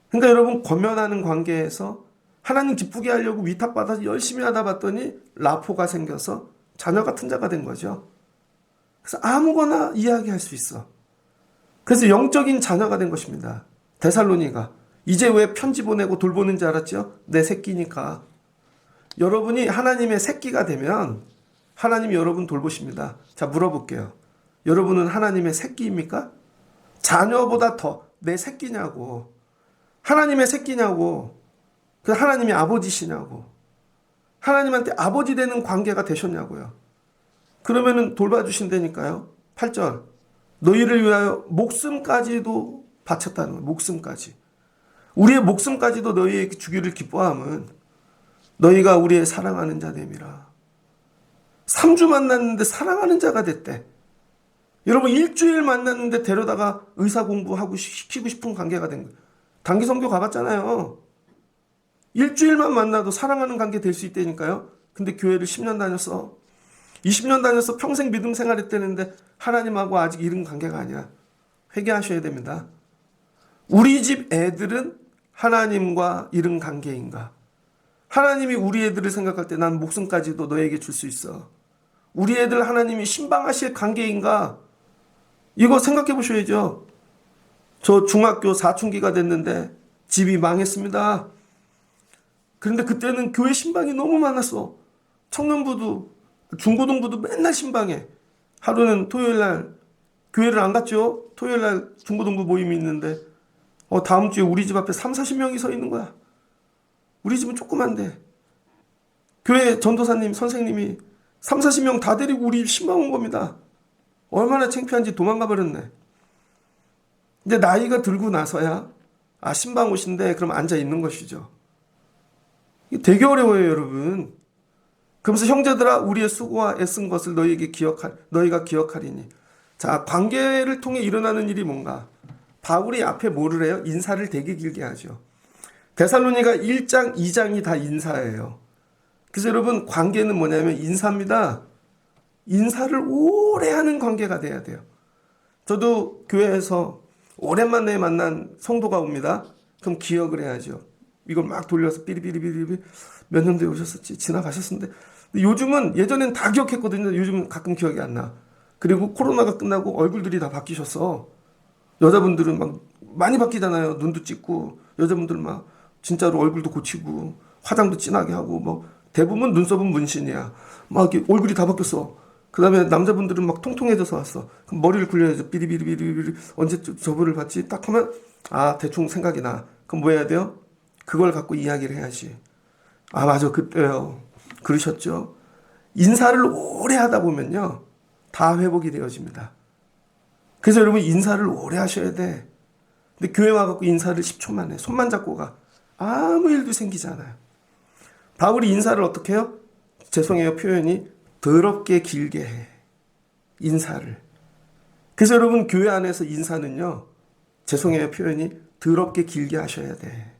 Speaker 1: 그러니까 여러분 권면하는 관계에서 하나님 기쁘게 하려고 위탁받아서 열심히 하다 봤더니 라포가 생겨서 자녀 같은 자가 된 거죠. 그래서 아무거나 이야기할 수 있어. 그래서 영적인 자녀가 된 것입니다. 데살로니가. 이제 왜 편지 보내고 돌보는지 알았죠? 내 새끼니까. 여러분이 하나님의 새끼가 되면 하나님이 여러분 돌보십니다. 자, 물어볼게요. 여러분은 하나님의 새끼입니까? 자녀보다 더 내 새끼냐고. 하나님의 새끼냐고. 그 하나님이 아버지시냐고. 하나님한테 아버지 되는 관계가 되셨냐고요. 그러면은 돌봐주신다니까요. 8절. 너희를 위하여 목숨까지도 바쳤다는 거예요. 목숨까지. 우리의 목숨까지도 너희에게 주기를 기뻐함은 너희가 우리의 사랑하는 자 됨이라. 3주 만났는데 사랑하는 자가 됐대. 여러분 일주일 만났는데 데려다가 의사 공부하고 시키고 싶은 관계가 된 거예요. 단기 선교 가봤잖아요. 일주일만 만나도 사랑하는 관계 될 수 있다니까요. 근데 교회를 10년 다녔어. 20년 다녀서 평생 믿음 생활했다는데 하나님하고 아직 이런 관계가 아니야. 회개하셔야 됩니다. 우리 집 애들은 하나님과 이런 관계인가? 하나님이 우리 애들을 생각할 때 난 목숨까지도 너에게 줄 수 있어. 우리 애들 하나님이 신방하실 관계인가? 이거 생각해 보셔야죠. 저 중학교 사춘기가 됐는데 집이 망했습니다. 그런데 그때는 교회 신방이 너무 많았어. 청년부도 중고등부도 맨날 신방해. 하루는 토요일날 교회를 안 갔죠. 토요일날 중고등부 모임이 있는데 다음 주에 우리 집 앞에 30-40명이 서 있는 거야. 우리 집은 조그만데 교회 전도사님 선생님이 3, 40명 다 데리고 우리 신방 온 겁니다. 얼마나 창피한지 도망가 버렸네. 근데 나이가 들고 나서야 신방 오신데 그럼 앉아 있는 것이죠. 이게 되게 어려워요, 여러분. 그러면서 형제들아 우리의 수고와 애쓴 것을 너희가 기억하리니. 자, 관계를 통해 일어나는 일이 뭔가? 바울이 앞에 뭐를 해요? 인사를 되게 길게 하죠. 데살로니가 1장, 2장이 다 인사예요. 그래서 여러분 관계는 뭐냐면 인사입니다. 인사를 오래 하는 관계가 돼야 돼요. 저도 교회에서 오랜만에 만난 성도가 옵니다. 그럼 기억을 해야죠. 이걸 막 돌려서 삐리삐리삐리 몇 년도에 오셨었지? 지나가셨는데. 요즘은 예전엔 다 기억했거든요. 요즘은 가끔 기억이 안 나. 그리고 코로나가 끝나고 얼굴들이 다 바뀌셨어. 여자분들은 막 많이 바뀌잖아요. 눈도 찢고 여자분들 막 진짜로 얼굴도 고치고 화장도 진하게 하고 뭐 대부분 눈썹은 문신이야. 막 이렇게 얼굴이 다 바뀌었어. 그다음에 남자분들은 막 통통해져서 왔어. 그럼 머리를 굴려야죠. 삐리비리비리비리 언제 저거를 봤지? 딱 하면 대충 생각이 나. 그럼 뭐 해야 돼요? 그걸 갖고 이야기를 해야지. 맞아 그때요. 그러셨죠. 인사를 오래 하다 보면요. 다 회복이 되어집니다. 그래서 여러분 인사를 오래 하셔야 돼. 근데 교회 와갖고 인사를 10초만 해. 손만 잡고 가. 아무 일도 생기지 않아요. 바울이 인사를 어떻게 해요? 죄송해요 표현이 더럽게 길게 해. 인사를. 그래서 여러분 교회 안에서 인사는요. 죄송해요 표현이 더럽게 길게 하셔야 돼.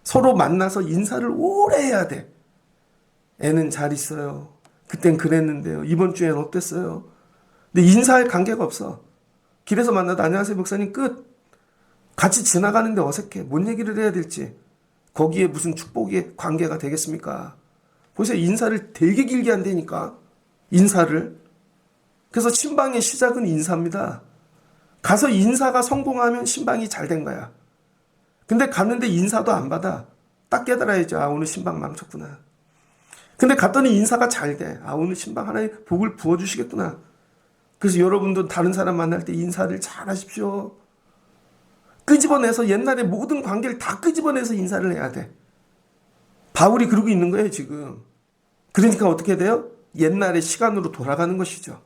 Speaker 1: 서로 만나서 인사를 오래 해야 돼. 애는 잘 있어요. 그땐 그랬는데요. 이번 주엔 어땠어요? 근데 인사할 관계가 없어. 길에서 만나도 안녕하세요 목사님 끝. 같이 지나가는데 어색해. 뭔 얘기를 해야 될지. 거기에 무슨 축복의 관계가 되겠습니까? 보세요. 인사를 되게 길게 한다니까. 인사를. 그래서 신방의 시작은 인사입니다. 가서 인사가 성공하면 신방이 잘 된 거야. 근데 갔는데 인사도 안 받아. 딱 깨달아야죠. 오늘 신방 망쳤구나. 근데 갔더니 인사가 잘 돼. 오늘 신방 하나님 복을 부어주시겠구나. 그래서 여러분도 다른 사람 만날 때 인사를 잘 하십시오. 끄집어내서 옛날에 모든 관계를 다 끄집어내서 인사를 해야 돼. 바울이 그러고 있는 거예요, 지금. 그러니까 어떻게 돼요? 옛날의 시간으로 돌아가는 것이죠.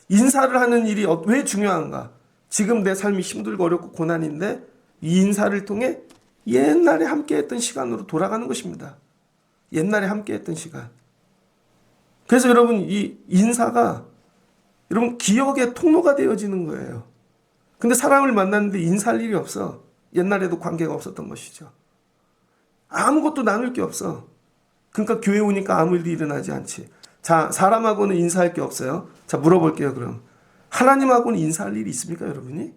Speaker 1: 인사를 하는 일이 왜 중요한가? 지금 내 삶이 힘들고 어렵고 고난인데 이 인사를 통해 옛날에 함께했던 시간으로 돌아가는 것입니다. 옛날에 함께했던 시간. 그래서 여러분 이 인사가 여러분 기억의 통로가 되어지는 거예요. 근데 사람을 만났는데 인사할 일이 없어. 옛날에도 관계가 없었던 것이죠. 아무것도 나눌 게 없어. 그러니까 교회 오니까 아무 일도 일어나지 않지. 자, 사람하고는 인사할 게 없어요. 자, 물어볼게요, 그럼. 하나님하고는 인사할 일이 있습니까, 여러분이?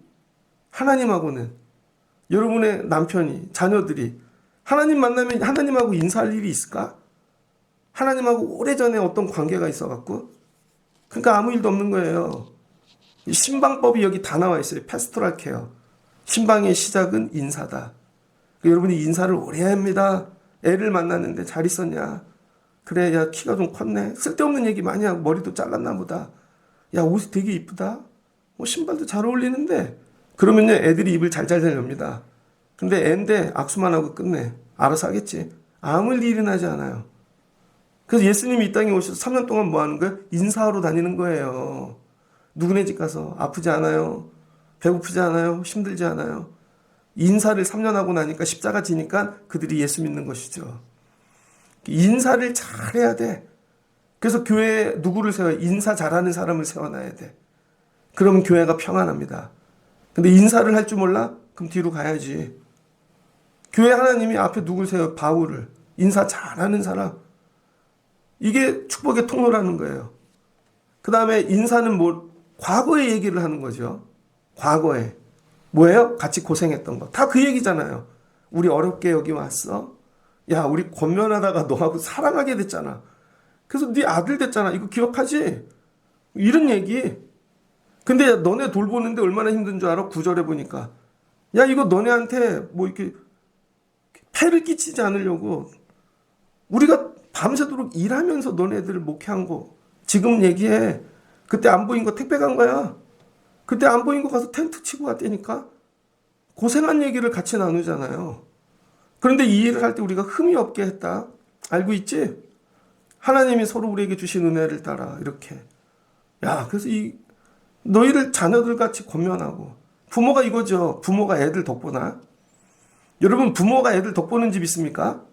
Speaker 1: 하나님하고는. 여러분의 남편이, 자녀들이 하나님 만나면 하나님하고 인사할 일이 있을까? 하나님하고 오래전에 어떤 관계가 있어갖고? 그러니까 아무 일도 없는 거예요. 신방법이 여기 다 나와 있어요. 패스토럴 케어. 신방의 시작은 인사다. 여러분이 인사를 오래 해야 합니다. 애를 만났는데 잘 있었냐? 그래, 야, 키가 좀 컸네. 쓸데없는 얘기 많이 하고 머리도 잘랐나 보다. 야, 옷이 되게 이쁘다. 신발도 잘 어울리는데. 그러면요, 애들이 입을 잘잘 엽니다. 근데 애인데 악수만 하고 끝내. 알아서 하겠지. 아무 일 일어나지 않아요. 그래서 예수님이 이 땅에 오셔서 3년 동안 뭐 하는 거예요? 인사하러 다니는 거예요. 누구네 집 가서 아프지 않아요? 배고프지 않아요? 힘들지 않아요? 인사를 3년 하고 나니까 십자가 지니까 그들이 예수 믿는 것이죠. 인사를 잘해야 돼. 그래서 교회에 누구를 세워요? 인사 잘하는 사람을 세워놔야 돼. 그러면 교회가 평안합니다. 근데 인사를 할 줄 몰라? 그럼 뒤로 가야지. 교회 하나님이 앞에 누굴 세워요? 바울을. 인사 잘하는 사람. 이게 축복의 통로라는 거예요. 그 다음에 인사는 과거의 얘기를 하는 거죠. 과거에. 뭐예요? 같이 고생했던 거. 다 그 얘기잖아요. 우리 어렵게 여기 왔어. 야, 우리 권면하다가 너하고 사랑하게 됐잖아. 그래서 네 아들 됐잖아. 이거 기억하지? 이런 얘기. 근데 너네 돌보는데 얼마나 힘든 줄 알아? 9절에 보니까. 야, 이거 너네한테 이렇게 폐를 끼치지 않으려고 우리가 밤새도록 일하면서 너네들을 목회한 거 지금 얘기해. 그때 안 보인 거 택배 간 거야. 그때 안 보인 거 가서 텐트 치고 왔다니까. 고생한 얘기를 같이 나누잖아요. 그런데 이 일을 할 때 우리가 흠이 없게 했다. 알고 있지? 하나님이 서로 우리에게 주신 은혜를 따라 이렇게. 야, 그래서 이 너희를 자녀들 같이 권면하고. 부모가 이거죠. 부모가 애들 덕보나. 여러분, 부모가 애들 덕보는 집 있습니까?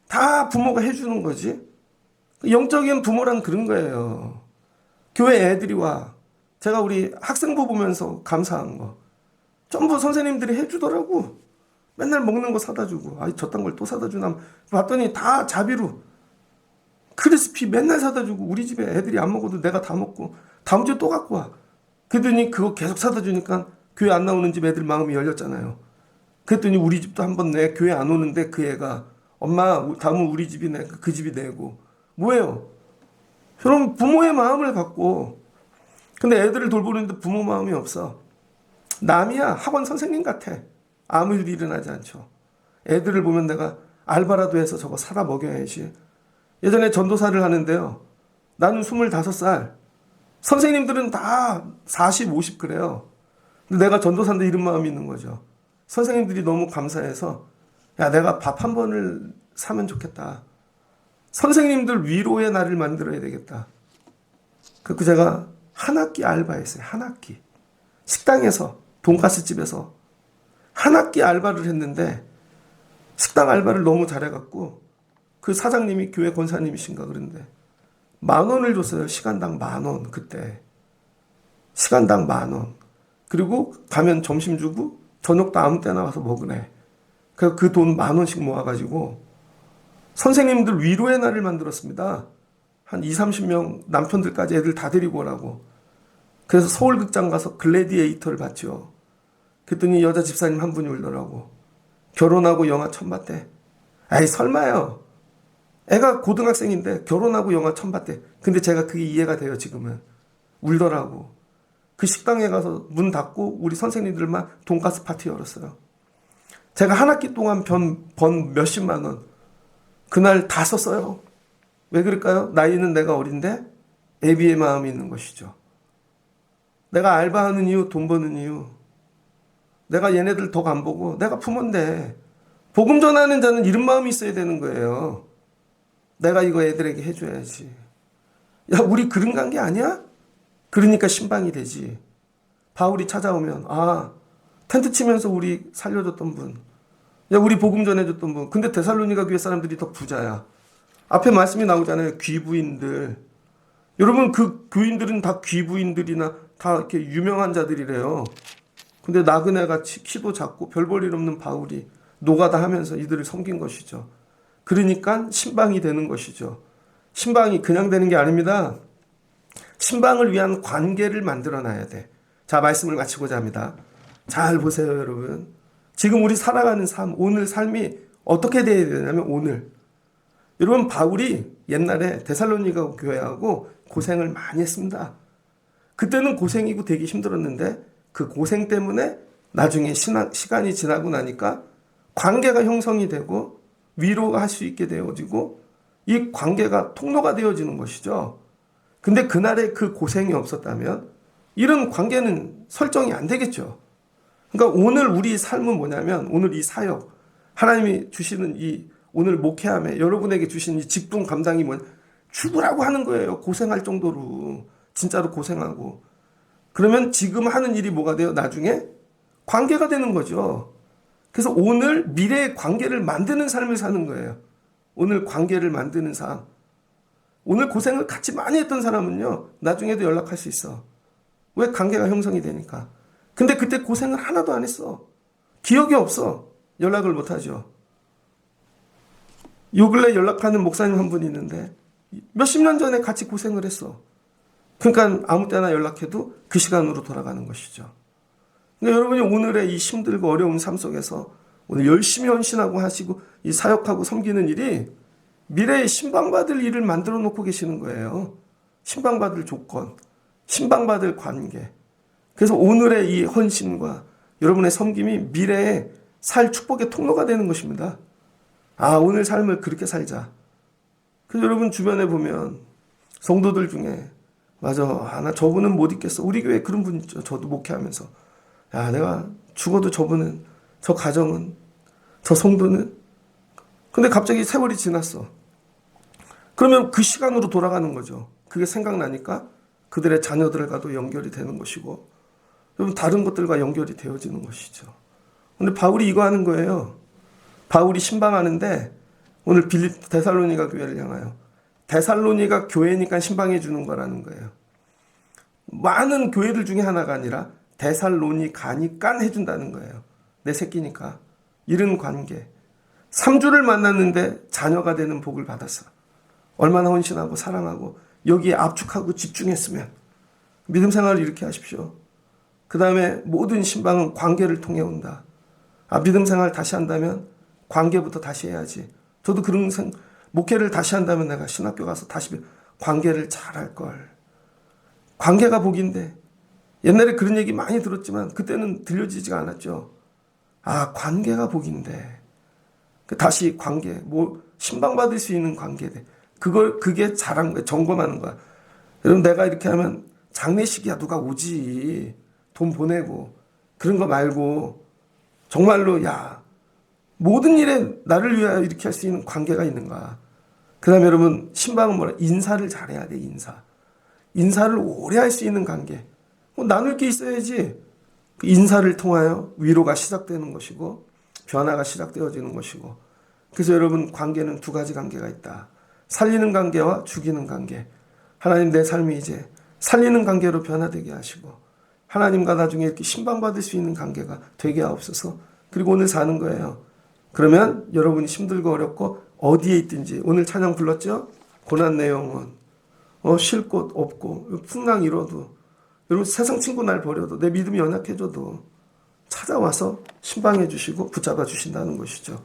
Speaker 1: 다 부모가 해주는 거지. 영적인 부모란 그런 거예요. 교회 애들이 와. 제가 우리 학생부 보면서 감사한 거. 전부 선생님들이 해주더라고. 맨날 먹는 거 사다 주고. 아이, 저딴 걸 또 사다 주나. 봤더니 다 자비로. 크리스피 맨날 사다 주고, 우리 집에 애들이 안 먹어도 내가 다 먹고, 다음 주에 또 갖고 와. 그랬더니 그거 계속 사다 주니까 교회 안 나오는 집 애들 마음이 열렸잖아요. 그랬더니 우리 집도 한번 내 교회 안 오는데 그 애가 엄마 다음은 우리 집이 내 그 집이 내고 뭐예요? 여러분 부모의 마음을 갖고 근데 애들을 돌보는데 부모 마음이 없어. 남이야 학원 선생님 같아. 아무 일도 일어나지 않죠. 애들을 보면 내가 알바라도 해서 저거 사다 먹여야지. 예전에 전도사를 하는데요. 나는 25살. 선생님들은 다 40, 50 그래요. 근데 내가 전도사인데 이런 마음이 있는 거죠. 선생님들이 너무 감사해서 야 내가 밥 한 번을 사면 좋겠다. 선생님들 위로의 날을 만들어야 되겠다. 그래서 제가 한 학기 알바했어요. 한 학기. 식당에서 돈가스 집에서 한 학기 알바를 했는데 식당 알바를 너무 잘해갖고 그 사장님이 교회 권사님이신가 그런데 10,000원을 줬어요. 시간당 10,000원 그때. 시간당 10,000원. 그리고 가면 점심 주고 저녁도 아무 때나 와서 먹으래. 그래서 그 돈 10,000원씩 모아가지고 선생님들 위로의 날을 만들었습니다. 한 20, 30명 남편들까지 애들 다 데리고 오라고. 그래서 서울극장 가서 글래디에이터를 봤죠. 그랬더니 여자 집사님 한 분이 울더라고. 결혼하고 영화 처음 봤대. 아이 설마요. 애가 고등학생인데 결혼하고 영화 처음 봤대. 근데 제가 그게 이해가 돼요 지금은. 울더라고. 그 식당에 가서 문 닫고 우리 선생님들만 돈가스 파티 열었어요. 제가 한 학기 동안 번 몇십만 원. 그날 다 썼어요. 왜 그럴까요? 나이는 내가 어린데 애비의 마음이 있는 것이죠. 내가 알바하는 이유, 돈 버는 이유. 내가 얘네들 덕 안 보고 내가 부모인데 복음 전하는 자는 이런 마음이 있어야 되는 거예요. 내가 이거 애들에게 해줘야지. 야 우리 그런 관계 아니야? 그러니까 신방이 되지. 바울이 찾아오면 아 텐트 치면서 우리 살려줬던 분. 야 우리 복음 전해줬던 분. 근데 데살로니가 교회 사람들이 더 부자야. 앞에 말씀이 나오잖아요. 귀부인들. 여러분 그 교인들은 다 귀부인들이나 다 이렇게 유명한 자들이래요. 근데 나그네같이 키도 작고 별 볼 일 없는 바울이 노가다 하면서 이들을 섬긴 것이죠. 그러니까 신방이 되는 것이죠. 신방이 그냥 되는 게 아닙니다. 신방을 위한 관계를 만들어 놔야 돼. 자, 말씀을 마치고자 합니다. 잘 보세요, 여러분. 지금 우리 살아가는 삶, 오늘 삶이 어떻게 되어야 되냐면 오늘. 여러분, 바울이 옛날에 데살로니가 교회하고 고생을 많이 했습니다. 그때는 고생이고 되게 힘들었는데 그 고생 때문에 나중에 시간이 지나고 나니까 관계가 형성이 되고 위로가 할 수 있게 되어지고 이 관계가 통로가 되어지는 것이죠. 근데 그날의 그 고생이 없었다면 이런 관계는 설정이 안 되겠죠. 그러니까 오늘 우리 삶은 뭐냐면 오늘 이 사역, 하나님이 주시는 이 오늘 목회함에 여러분에게 주신 이 직분 감당이 뭐냐. 죽으라고 하는 거예요. 고생할 정도로. 진짜로 고생하고. 그러면 지금 하는 일이 뭐가 돼요? 나중에 관계가 되는 거죠. 그래서 오늘 미래의 관계를 만드는 삶을 사는 거예요. 오늘 관계를 만드는 삶. 오늘 고생을 같이 많이 했던 사람은요. 나중에도 연락할 수 있어. 왜? 관계가 형성이 되니까. 근데 그때 고생을 하나도 안 했어. 기억이 없어. 연락을 못 하죠. 요 근래 연락하는 목사님 한 분이 있는데 몇십 년 전에 같이 고생을 했어. 그러니까 아무 때나 연락해도 그 시간으로 돌아가는 것이죠. 그러니까 여러분이 오늘의 이 힘들고 어려운 삶 속에서 오늘 열심히 헌신하고 하시고 이 사역하고 섬기는 일이 미래에 신방받을 일을 만들어 놓고 계시는 거예요. 신방받을 조건, 신방받을 관계. 그래서 오늘의 이 헌신과 여러분의 섬김이 미래에 살 축복의 통로가 되는 것입니다. 아, 오늘 삶을 그렇게 살자. 그래서 여러분 주변에 보면 성도들 중에 맞아, 나 저분은 못 있겠어. 우리 교회에 그런 분 있죠. 저도 목회하면서 야, 내가 죽어도 저분은, 저 가정은, 저 성도는. 근데 갑자기 세월이 지났어. 그러면 그 시간으로 돌아가는 거죠. 그게 생각나니까 그들의 자녀들과도 연결이 되는 것이고, 여러분 다른 것들과 연결이 되어지는 것이죠. 근데 바울이 이거 하는 거예요. 바울이 신방하는데 오늘 데살로니가 교회를 향하여, 데살로니가 교회니까 신방해 주는 거라는 거예요. 많은 교회들 중에 하나가 아니라 데살로니가니까 해준다는 거예요. 내 새끼니까. 이런 관계. 3주를 만났는데 자녀가 되는 복을 받았어. 얼마나 헌신하고 사랑하고 여기에 압축하고 집중했으면. 믿음 생활을 이렇게 하십시오. 그 다음에 모든 신방은 관계를 통해 온다. 믿음 생활 다시 한다면 관계부터 다시 해야지. 저도 그런 목회를 다시 한다면 내가 신학교 가서 다시 관계를 잘할 걸. 관계가 복인데, 옛날에 그런 얘기 많이 들었지만 그때는 들려지지가 않았죠. 관계가 복인데, 다시 관계, 신방받을 수 있는 관계돼. 그게 잘한 거야. 점검하는 거야. 여러분, 내가 이렇게 하면 장례식이야 누가 오지. 돈 보내고. 그런 거 말고 정말로 모든 일에 나를 위하여 이렇게 할 수 있는 관계가 있는가. 그 다음에 여러분, 신방은 뭐라? 인사를 잘해야 돼. 인사를 오래 할 수 있는 관계. 나눌 게 있어야지. 그 인사를 통하여 위로가 시작되는 것이고 변화가 시작되어지는 것이고. 그래서 여러분, 관계는 두 가지 관계가 있다. 살리는 관계와 죽이는 관계. 하나님, 내 삶이 이제 살리는 관계로 변화되게 하시고 하나님과 나중에 이렇게 신방받을 수 있는 관계가 되게 하옵소서. 그리고 오늘 사는 거예요. 그러면 여러분이 힘들고 어렵고 어디에 있든지, 오늘 찬양 불렀죠? 고난 내 영혼, 쉴 곳 없고 풍랑 이뤄도, 여러분 세상 친구 날 버려도, 내 믿음이 연약해져도 찾아와서 신방해 주시고 붙잡아 주신다는 것이죠.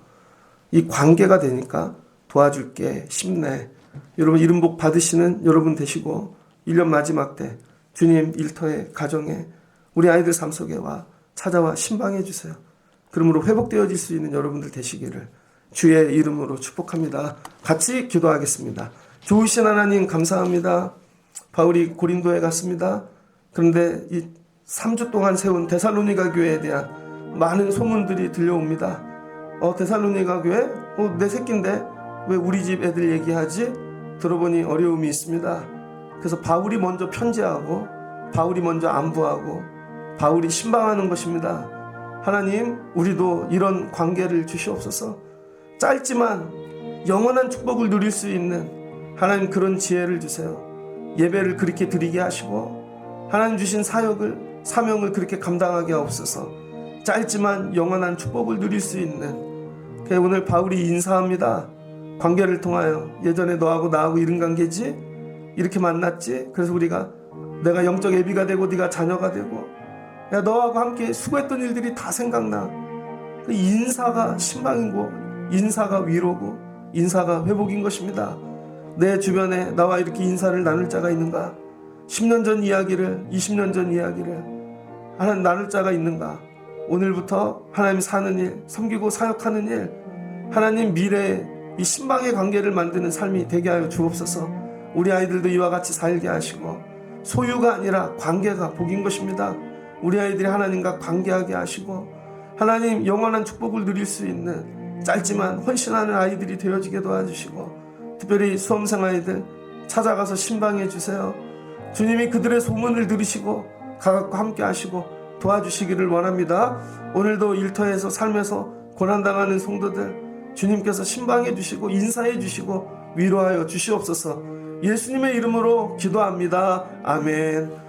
Speaker 1: 이 관계가 되니까 도와줄게, 힘내. 여러분 이른 복 받으시는 여러분 되시고, 1년 마지막 때 주님 일터에, 가정에, 우리 아이들 삶 속에 찾아와 신방해 주세요. 그러므로 회복되어질 수 있는 여러분들 되시기를 주의 이름으로 축복합니다. 같이 기도하겠습니다. 좋으신 하나님 감사합니다. 바울이 고린도에 갔습니다. 그런데 이 3주 동안 세운 데살로니가 교회에 대한 많은 소문들이 들려옵니다. 데살로니가 교회? 내 새끼인데 왜 우리 집 애들 얘기하지? 들어보니 어려움이 있습니다. 그래서 바울이 먼저 편지하고, 바울이 먼저 안부하고, 바울이 신방하는 것입니다. 하나님, 우리도 이런 관계를 주시옵소서. 짧지만 영원한 축복을 누릴 수 있는 하나님, 그런 지혜를 주세요. 예배를 그렇게 드리게 하시고 하나님 주신 사명을 그렇게 감당하게 하옵소서. 짧지만 영원한 축복을 누릴 수 있는, 오늘 바울이 인사합니다. 관계를 통하여, 예전에 너하고 나하고 이런 관계지? 이렇게 만났지? 그래서 내가 영적 애비가 되고 네가 자녀가 되고, 너하고 함께 수고했던 일들이 다 생각나. 인사가 신방이고, 인사가 위로고, 인사가 회복인 것입니다. 내 주변에 나와 이렇게 인사를 나눌 자가 있는가? 10년 전 이야기를, 20년 전 이야기를 하나님 나눌 자가 있는가? 오늘부터 하나님 사는 일, 섬기고 사역하는 일, 하나님 미래에 이 신방의 관계를 만드는 삶이 되게 하여 주옵소서. 우리 아이들도 이와 같이 살게 하시고, 소유가 아니라 관계가 복인 것입니다. 우리 아이들이 하나님과 관계하게 하시고, 하나님 영원한 축복을 누릴 수 있는 짧지만 헌신하는 아이들이 되어지게 도와주시고, 특별히 수험생 아이들 찾아가서 신방해 주세요. 주님이 그들의 소문을 들으시고 가갖고 함께 하시고 도와주시기를 원합니다. 오늘도 일터에서, 삶에서 고난당하는 성도들 주님께서 신방해 주시고 인사해 주시고 위로하여 주시옵소서. 예수님의 이름으로 기도합니다. 아멘.